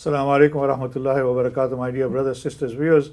Assalamu alaikum wa rahmatullahi wa barakatuh, my dear brothers, sisters, viewers,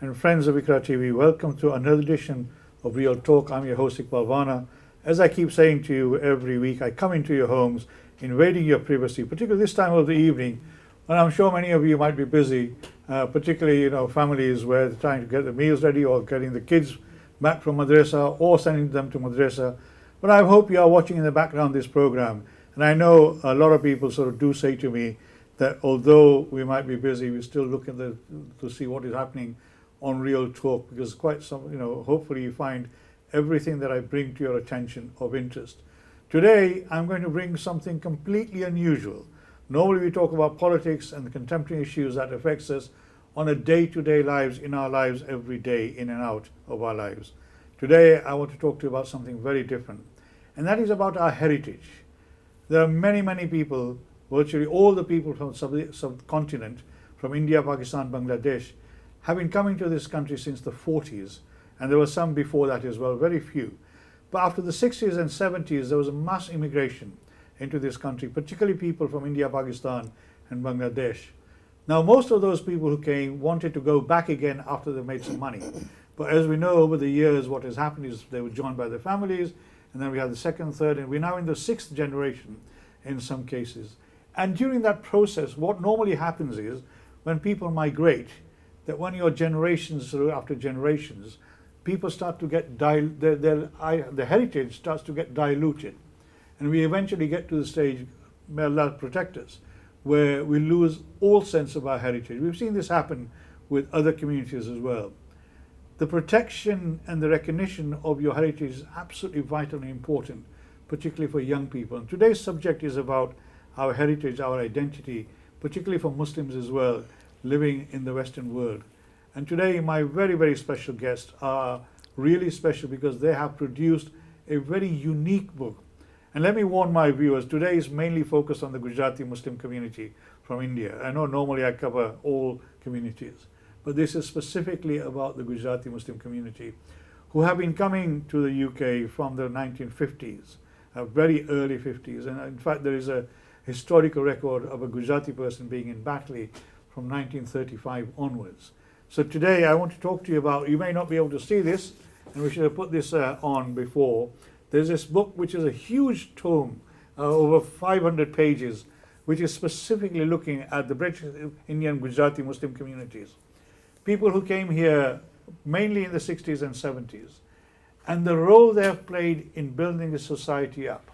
and friends of Ikra TV. Welcome to another edition of Real Talk. I'm your host, Iqbal Vana. As I keep saying to you every week, I come into your homes, invading your privacy, particularly this time of the evening, when I'm sure many of you might be busy, particularly families where they're trying to get the meals ready or getting the kids back from madrasa or sending them to madrasa. But I hope you are watching in the background this program. And I know a lot of people sort of do say to me that although we might be busy, we still look at to see what is happening on Real Talk, because quite some, hopefully you find everything that I bring to your attention of interest. Today, I'm going to bring something completely unusual. Normally we talk about politics and the contemporary issues that affects us on a day-to-day lives, in our lives every day, in and out of our lives. Today, I want to talk to you about something very different, and that is about our heritage. There are many, many people, virtually all the people from the subcontinent, from India, Pakistan, Bangladesh, have been coming to this country since the 40s, and there were some before that as well, very few. But after the 60s and 70s, there was a mass immigration into this country, particularly people from India, Pakistan, and Bangladesh. Now, most of those people who came wanted to go back again after they made some money. But as we know, over the years, what has happened is they were joined by their families, and then we had the second, third, and we're now in the sixth generation in some cases. And during that process, what normally happens is when people migrate, that when your generations after generations, people start to get the heritage starts to get diluted, and we eventually get to the stage, may Allah protect us, where we lose all sense of our heritage. We've seen this happen with other communities as well. The protection and the recognition of your heritage is absolutely vitally important, particularly for young people. And today's subject is about our heritage, our identity, particularly for Muslims as well, living in the Western world. And today my very, very special guests are really special because they have produced a very unique book. And let me warn my viewers, today is mainly focused on the Gujarati Muslim community from India. I know normally I cover all communities, but this is specifically about the Gujarati Muslim community who have been coming to the UK from the 1950s, very early 50s. And in fact, there is a historical record of a Gujarati person being in Batley from 1935 onwards. So today I want to talk to you about, you may not be able to see this, and we should have put this on before. There's this book which is a huge tome, over 500 pages, which is specifically looking at the British, Indian, Gujarati Muslim communities. People who came here mainly in the 60s and 70s, and the role they have played in building the society up.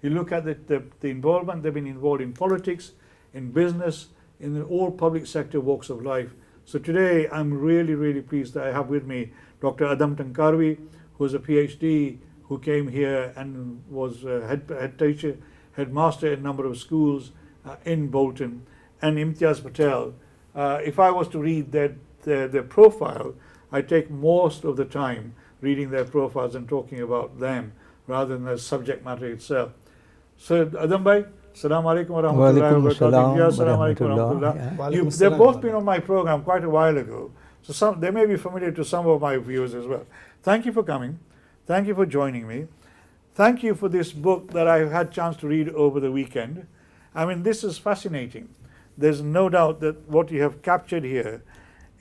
You look at the involvement, they've been involved in politics, in business, in all public sector walks of life. So today I'm really, really pleased that I have with me Dr. Adam Tankarvi, who is a PhD, who came here and was head teacher, headmaster in a number of schools in Bolton, and Imtiaz Patel. If I was to read their profile, I take most of the time reading their profiles and talking about them rather than the subject matter itself. So Adam bhai, Assalamu alaikum wa rahmatullahi wa barakatuh. Assalamu alaikum wa rahmatullah. They've both been on my program quite a while ago, so they may be familiar to some of my viewers as well. Thank you for coming. Thank you for joining me. Thank you for this book that I had a chance to read over the weekend. I mean, this is fascinating. There's no doubt that what you have captured here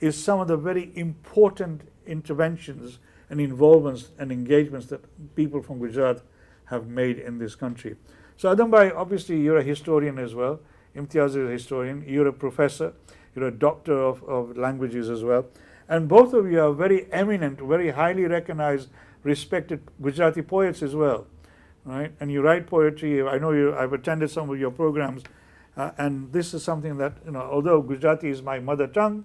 is some of the very important interventions and involvements and engagements that people from Gujarat have made in this country. So Adam bhai, obviously you're a historian as well. Imtiaz is a historian. You're a professor. You're a doctor of languages as well. And both of you are very eminent, very highly recognized, respected Gujarati poets as well, right? And you write poetry. I know I've attended some of your programs, and this is something that, although Gujarati is my mother tongue,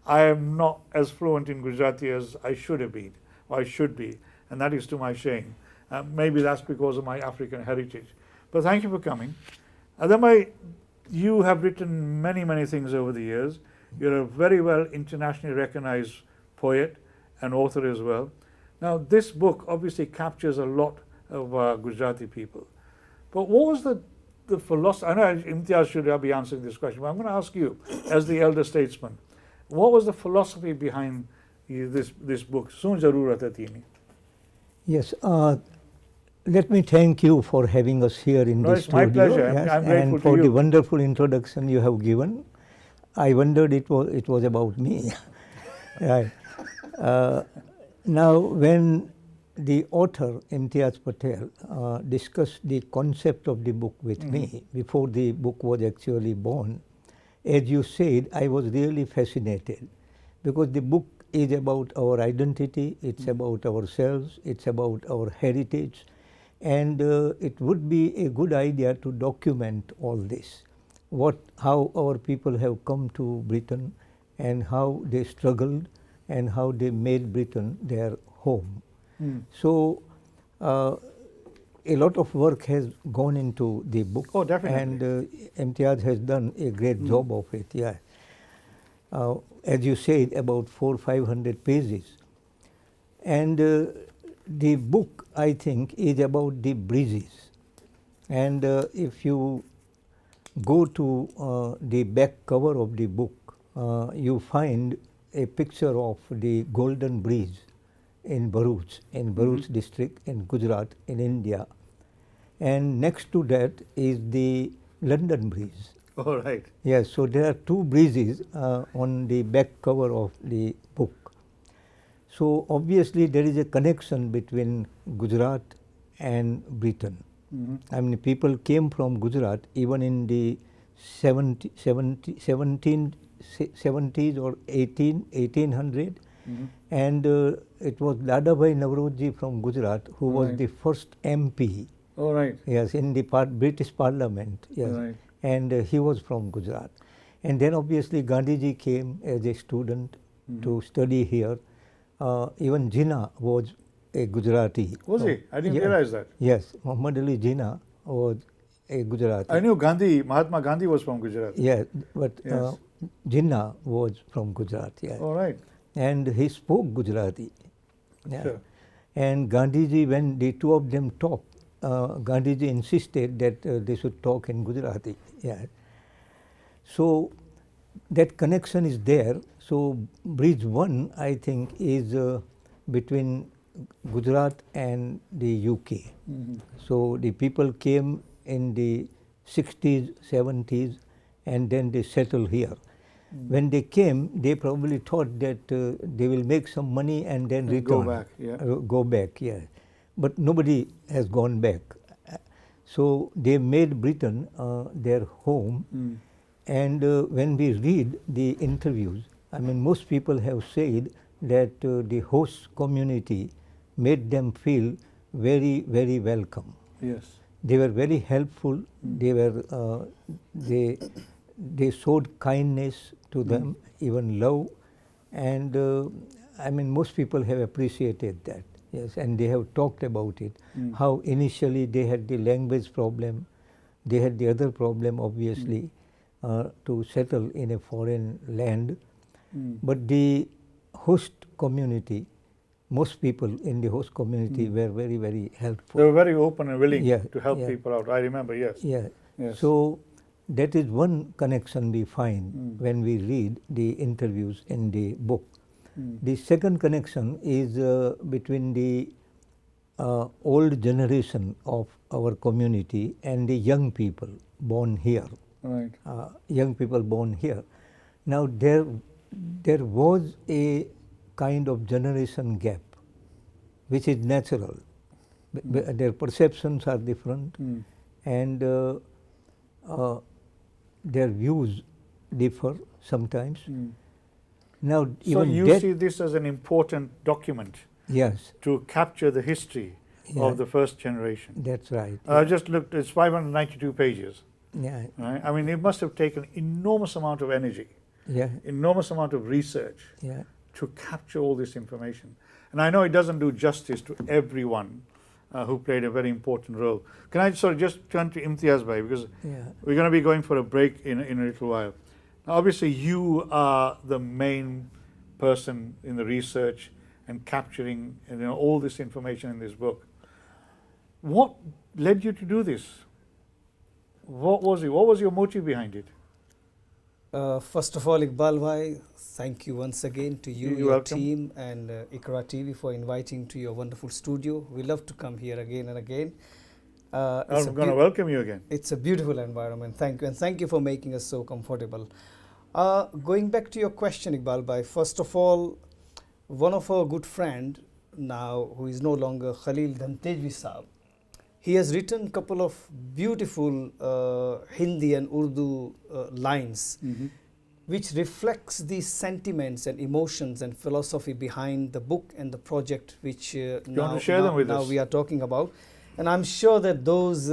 I am not as fluent in Gujarati as I should have been, or I should be, and that is to my shame. Maybe that's because of my African heritage. But thank you for coming. Adam bhai, you have written many, many things over the years. You're a very well internationally recognized poet and author as well. Now, this book obviously captures a lot of Gujarati people. But what was the philosophy? I know Imtiaz should be answering this question, but I'm going to ask you, as the elder statesman, what was the philosophy behind this book? Soon Zarurat hai teeni. Yes, let me thank you for having us here in this studio. My pleasure. Yes, I'm grateful and for to the you. wonderful introduction you have given. I wondered it was about me. Right. Now, when the author Imtiaz Patel discussed the concept of the book with me before the book was actually born, as you said, I was really fascinated, because the book is about our identity, it's about ourselves, it's about our heritage, and it would be a good idea to document all this, how our people have come to Britain and how they struggled and how they made Britain their home. So a lot of work has gone into the book. Oh, definitely. And Imtiaz has done a great job of it, yeah. As you said, about 400-500 pages. And the book, I think, is about the breezes. And if you go to the back cover of the book, you find a picture of the Golden Breeze in Bharuch district in Gujarat in India. And next to that is the London Breeze. All right. Yes, so there are two breezes on the back cover of the book. So obviously there is a connection between Gujarat and Britain. I mean, people came from Gujarat even in the 1770s or 1800, and it was Dadabhai Naoroji from Gujarat who was the first MP. All right. Yes, in the British Parliament. Yes, Right. and he was from Gujarat. And then obviously Gandhiji came as a student to study here. Even Jinnah was a Gujarati. Was he? I didn't realize that. Yes, Muhammad Ali Jinnah was a Gujarati. I knew Mahatma Gandhi was from Gujarat. Yeah, but Yes. Jinnah was from Gujarat. Yeah, All right. and he spoke Gujarati. Yeah. Sure. And Gandhiji, when the two of them talked, Gandhiji insisted that they should talk in Gujarati. Yeah. So that connection is there. So Bridge 1, I think, is between Gujarat and the UK. So the people came in the 60s, 70s, and then they settled here. When they came, they probably thought that they will make some money and then return. Go back, yeah. Go back, yeah. But nobody has gone back. So they made Britain their home. And when we read the interviews, I mean, most people have said that the host community made them feel very, very welcome. Yes. They were very helpful. They were they showed kindness to them, even love, and I mean, most people have appreciated that. Yes, and they have talked about it. How initially they had the language problem, they had the other problem, obviously, to settle in a foreign land. But the host community, most people in the host community were very, very helpful. They were very open and willing to help yeah. people out. I remember, yes. Yeah. Yes. So that is one connection we find when we read the interviews in the book. The second connection is between the old generation of our community and the young people born here. Right. Young people born here. Now there was a kind of generation gap, which is natural. Their perceptions are different, and their views differ sometimes. Now, So even you see this as an important document yes, to capture the history of the first generation. that's right. I just looked, it's 592 pages. Yeah, Right? I mean, it must have taken enormous amount of energy, yeah, enormous amount of research yeah. to capture all this information. And I know it doesn't do justice to everyone who played a very important role. Can I sort of just turn to Imtiaz Bhai, because Yeah. we're going to be going for a break in a little while. Now, obviously, you are the main person in the research and capturing all this information in this book. What led you to do this? What was it? What was your motive behind it? First of all, Iqbal Bhai, thank you once again to you, You're your welcome. team, and Ikra TV for inviting to your wonderful studio. We love to come here again and again. I'm going to welcome you again. It's a beautiful environment. Thank you, and thank you for making us so comfortable. Going back to your question, Iqbal Bhai, first of all, one of our good friend now, who is no longer Khalil Dhantejwi Saab, he has written a couple of beautiful Hindi and Urdu lines, which reflects the sentiments and emotions and philosophy behind the book and the project which want to share them with now us? we are talking about. And I'm sure that those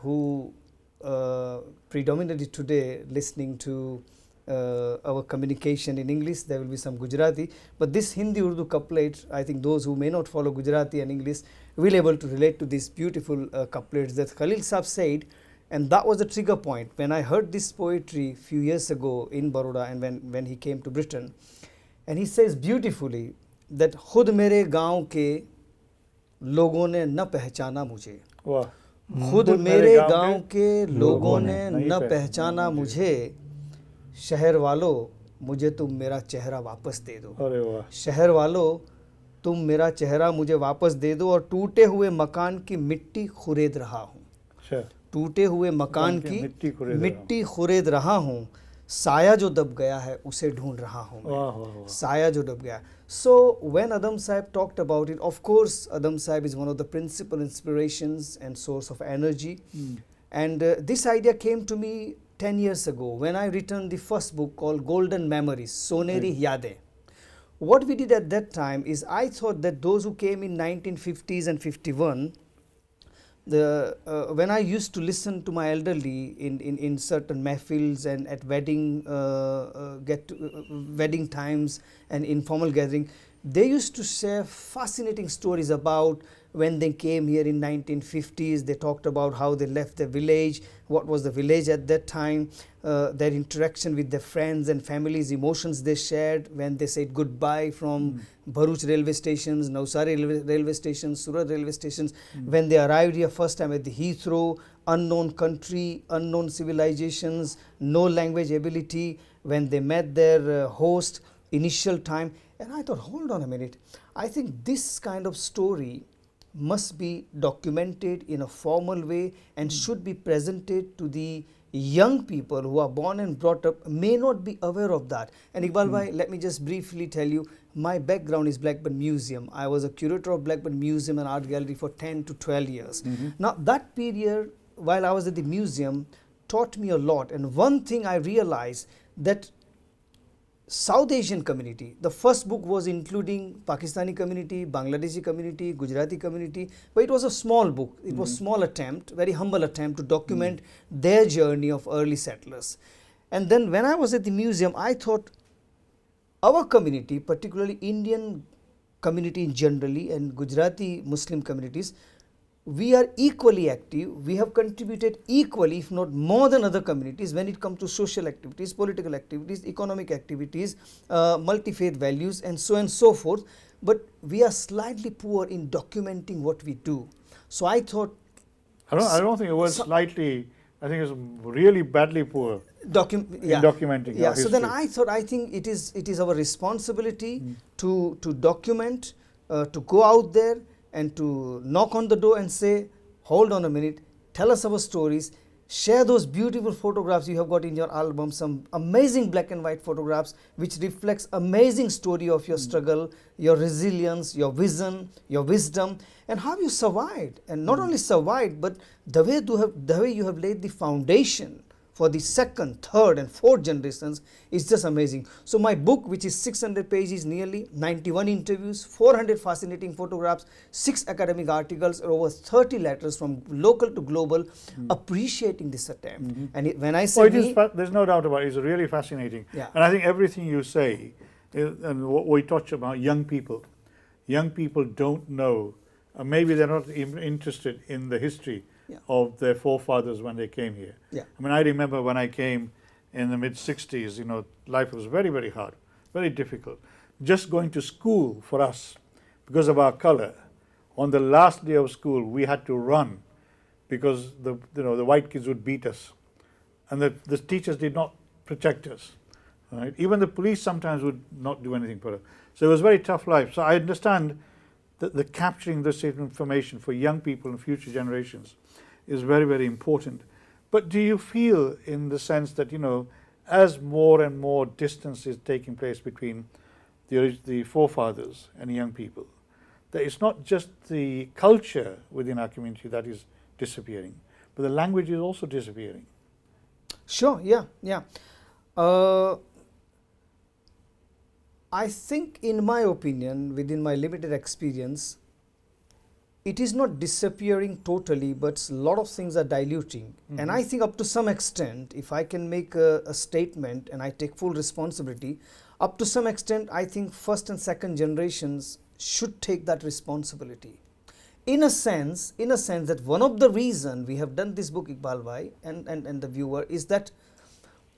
who predominantly today listening to our communication in English, there will be some Gujarati, but this Hindi Urdu couplet, I think those who may not follow Gujarati and English will able to relate to these beautiful couplets that Khalil Saab said. And that was a trigger point when I heard this poetry few years ago in Baroda, and when he came to Britain. And he says beautifully that खुद मेरे गांव के लोगों ने न पहचाना मुझे, वाह, खुद मेरे गांव के लोगों ने न पहचाना मुझे, शहर वालों मुझे तुम मेरा चेहरा वापस दे दो। अरे वाह, शहर वालों तुम मेरा चेहरा मुझे वापस दे दो, और टूटे हुए मकान की मिट्टी खुरेद रहा हूँ, अच्छा, टूटे हुए मकान की मिट्टी खुरेद रहा हूँ, साया जो दब गया है उसे ढूंढ रहा हूँ मैं, साया जो दब गया। So when Adam Sahib talked about it, of course Adam Sahib is one of the principal inspirations and source of energy. And this idea came to me 10 years ago when I written the first book called Golden Memories, Soneri Yade. What we did at that time is I thought that those who came in 1950s and 51, when I used to listen to my elderly in certain mehfils and at wedding wedding times and informal gathering, they used to share fascinating stories about when they came here in 1950s. They talked about how they left their village, what was the village at that time, their interaction with their friends and families, emotions they shared when they said goodbye from Bharuch railway stations, Navsari railway stations, Surat railway stations, when they arrived here first time at the Heathrow, unknown country, unknown civilizations, no language ability, when they met their host, initial time. And I thought, hold on a minute, I think this kind of story must be documented in a formal way and should be presented to the young people who are born and brought up, may not be aware of that. And Iqbal Bhai, let me just briefly tell you, my background is Blackburn Museum. I was a curator of Blackburn Museum and Art Gallery for 10 to 12 years. Now that period, while I was at the museum, taught me a lot. And one thing I realized that South Asian community, the first book was including Pakistani community, Bangladeshi community, Gujarati community, but it was a small book. It was small attempt, very humble attempt to document their journey of early settlers. And then when I was at the museum, I thought our community, particularly Indian community generally and Gujarati Muslim communities, we are equally active. We have contributed equally, if not more than other communities when it comes to social activities, political activities, economic activities, multi-faith values and so forth. But we are slightly poor in documenting what we do. So I thought... I don't think it was slightly, I think it was really badly poor in documenting our history. So then I thought, I think it is our responsibility to document, to go out there and to knock on the door and say, hold on a minute, tell us our stories, share those beautiful photographs you have got in your album, some amazing black and white photographs which reflects amazing story of your struggle, your resilience, your vision, your wisdom, and how you survived. And not only survived, but the way you have laid the foundation for the second, third and fourth generations is just amazing. So my book, which is 600 pages nearly, 91 interviews, 400 fascinating photographs, 6 academic articles, over 30 letters from local to global appreciating this attempt. And when I say there's no doubt about it, it's really fascinating. And I think everything you say, and what we touch about young people don't know, maybe they're not even interested in the history of their forefathers when they came here. I mean, I remember when I came in the mid-60s, you know, life was very, very hard, very difficult. Just going to school for us, because of our color, on the last day of school, we had to run because the white kids would beat us. And the teachers did not protect us. Right? Even the police sometimes would not do anything for us. So it was a very tough life. So I understand that the capturing this information for young people and future generations is very, very important. But do you feel, in the sense that, you know, as more and more distance is taking place between the forefathers and young people, that it's not just the culture within our community that is disappearing, but the language is also disappearing. Sure, yeah. I think, in my opinion, within my limited experience, it is not disappearing totally, but a lot of things are diluting. And I think up to some extent, if I can make a statement, and I take full responsibility, up to some extent, I think first and second generations should take that responsibility. In a sense that one of the reasons we have done this book, Iqbal Bhai, and the viewer, is that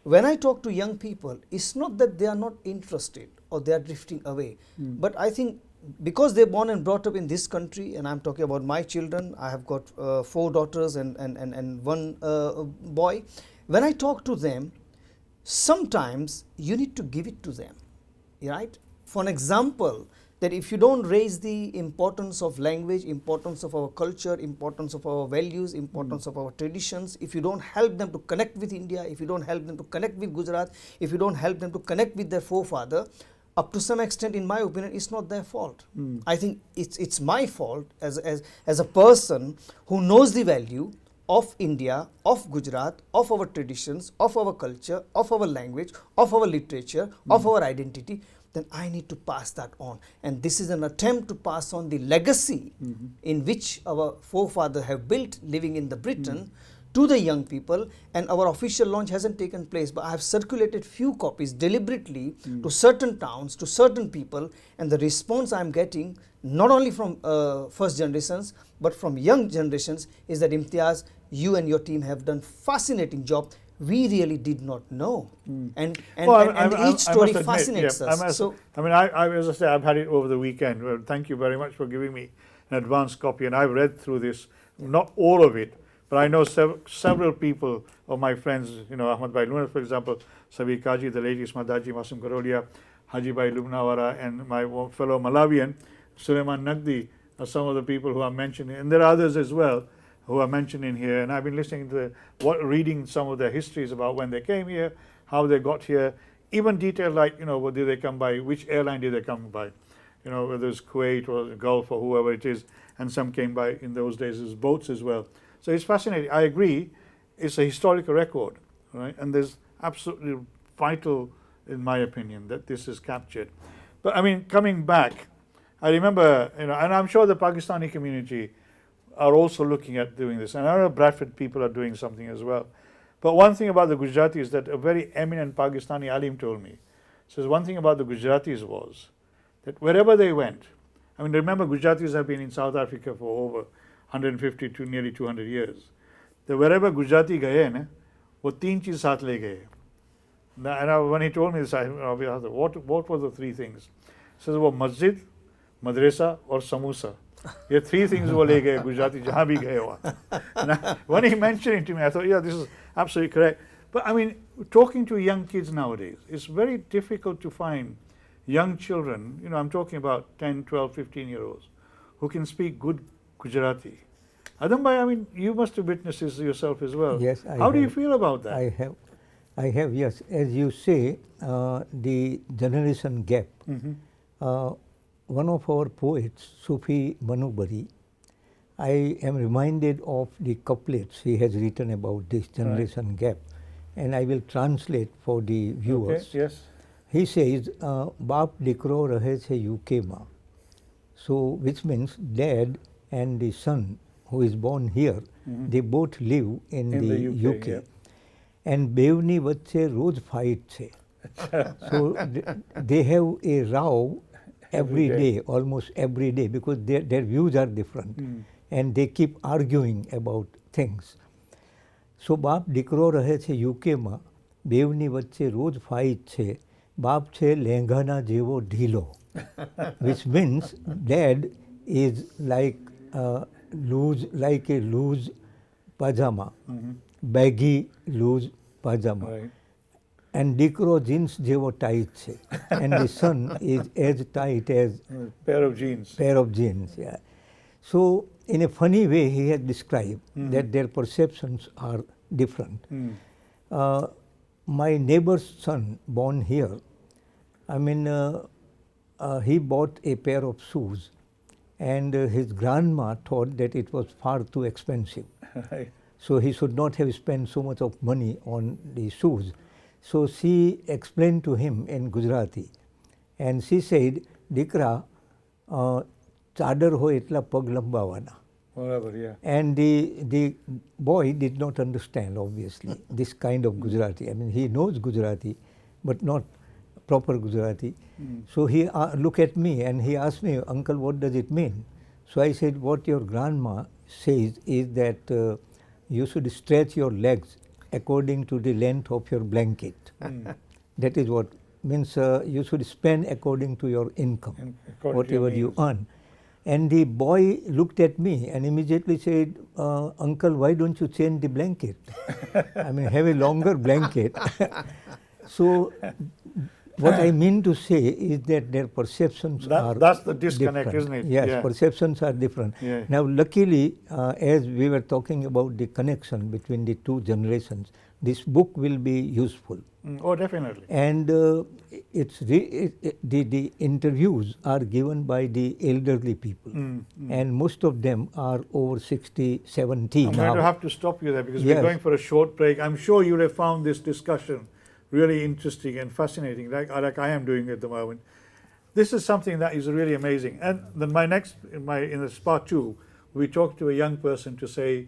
when I talk to young people, it's not that they are not interested or they are drifting away, but I think because they're born and brought up in this country, and I'm talking about my children, I have got 4 daughters and 1 boy. When I talk to them, sometimes you need to give it to them, right? For an example, that if you don't raise the importance of language, importance of our culture, importance of our values, importance of our traditions, if you don't help them to connect with India, if you don't help them to connect with Gujarat, if you don't help them to connect with their forefather, up to some extent, in my opinion, it's not their fault. I think it's my fault as a person who knows the value of India, of Gujarat, of our traditions, of our culture, of our language, of our literature, of our identity. Then I need to pass that on. And this is an attempt to pass on the legacy in which our forefathers have built living in the Britain to the young people. And our official launch hasn't taken place, but I have circulated few copies deliberately to certain towns, to certain people, and the response I'm getting, not only from first generations, but from young generations, is that Imtiaz, you and your team have done fascinating job. We really did not know, and each story fascinates us. As I say, I've had it over the weekend. Well, thank you very much for giving me an advance copy, and I've read through this, not all of it, but I know several people of my friends, Ahmad Bhai Lunas, for example, Sabir Kaji, the late Ismail Daji, Masim Karolia, Haji Bhai Lubnawara, and my fellow Malawian, Suleiman Naqdi, are some of the people who are mentioned, and there are others as well who are mentioned in here. And I've been listening to reading some of their histories about when they came here, how they got here, even detail like, what did they come by, which airline did they come by, whether it's Kuwait or the Gulf or whoever it is, and some came by in those days as boats as well. So it's fascinating. I agree, it's a historical record, right? And there's absolutely vital, in my opinion, that this is captured. But I mean, coming back, I remember, and I'm sure the Pakistani community are also looking at doing this. And I know Bradford people are doing something as well. But one thing about the Gujaratis that a very eminent Pakistani alim told me, says one thing about the Gujaratis was that wherever they went, I mean, remember Gujaratis have been in South Africa for over 150 to nearly 200 years. That wherever Gujarati gaye na, wo teen cheez saath le gaye. And when he told me this, I asked, what were the 3 things? He says, wo masjid, madrasa or samosa. ये 3 things वो ले गए गुजराती जहाँ भी गए वहाँ. When he mentioned it to me, I thought, yeah, this is absolutely correct. But I mean, talking to young kids nowadays, it's very difficult to find young children, I'm talking about 10, 12, 15-year-olds, who can speak good Gujarati. Adam Bhai, I mean, you must have witnessed this yourself as well. Yes, How do you feel about that? I have, yes. As you say, the generation gap. One of our poets, Sufi Manubari, I am reminded of the couplets he has written about this generation gap, and I will translate for the viewers. Okay, yes. He says, "Baap dikro rahe che UK ma," so which means dad and the son who is born here, they both live in the UK. Yeah. And બેવની વચ્ચે રોજ fight છે. So they have a row every day, almost every day, because their views are different and they keep arguing about things. So બાપ દીકરો રહે છે UK માં, બેવની વચ્ચે રોજ fight છે, બાપ છે લેંઘાના જેવો ઢીલો, which means dad is like a loose pajama, baggy loose pajama. Right. And દીકરો jeans જેવો tight છે, and the son is as tight as pair of jeans. Yeah. So in a funny way, he has described that their perceptions are different. my neighbor's son born here, I mean, he bought a pair of shoes, and his grandma thought that it was far too expensive. Right. So he should not have spent so much of money on the shoes. So she explained to him in Gujarati, and she said, "Dikra, chadar ho etla pag lambavana." Whatever, yeah. And the boy did not understand, obviously, this kind of Gujarati. I mean, he knows Gujarati, but not proper Gujarati. So he looked at me and he asked me, "Uncle, what does it mean?" So I said, "What your grandma says is that you should stretch your legs according to the length of your blanket." That is what means. You should spend according to your income, According to your whatever you means. earn. And the boy looked at me and immediately said, "Uncle, why don't you change the blanket? I mean, have a longer blanket." So what I mean to say is that their perceptions are That's the disconnect, different. isn't it? Yes, Yeah. perceptions are different. Yeah. Now, luckily, as we were talking about the connection between the two generations, this book will be useful. Oh, definitely. And the interviews are given by the elderly people, and most of them are over 60, 70 I'm now. going to have to stop you there because Yes. we're going for a short break. I'm sure you'll have found this discussion really interesting and fascinating, like I am doing at the moment. This is something that is really amazing. And then in this part 2, we talk to a young person to say,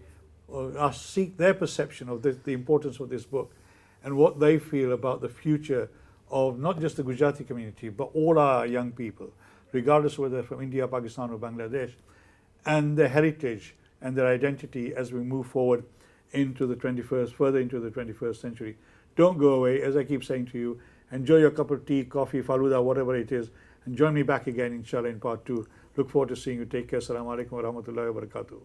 seek their perception of the importance of this book and what they feel about the future of not just the Gujarati community, but all our young people, regardless whether they're from India, Pakistan or Bangladesh, and their heritage and their identity as we move forward into the 21st, further into the 21st century. Don't go away. As I keep saying to you, enjoy your cup of tea, coffee, faluda, whatever it is, and join me back again, inshallah, in part 2. Look forward to seeing you. Take care. Assalamu alaikum wa rahmatullahi wa barakatuh.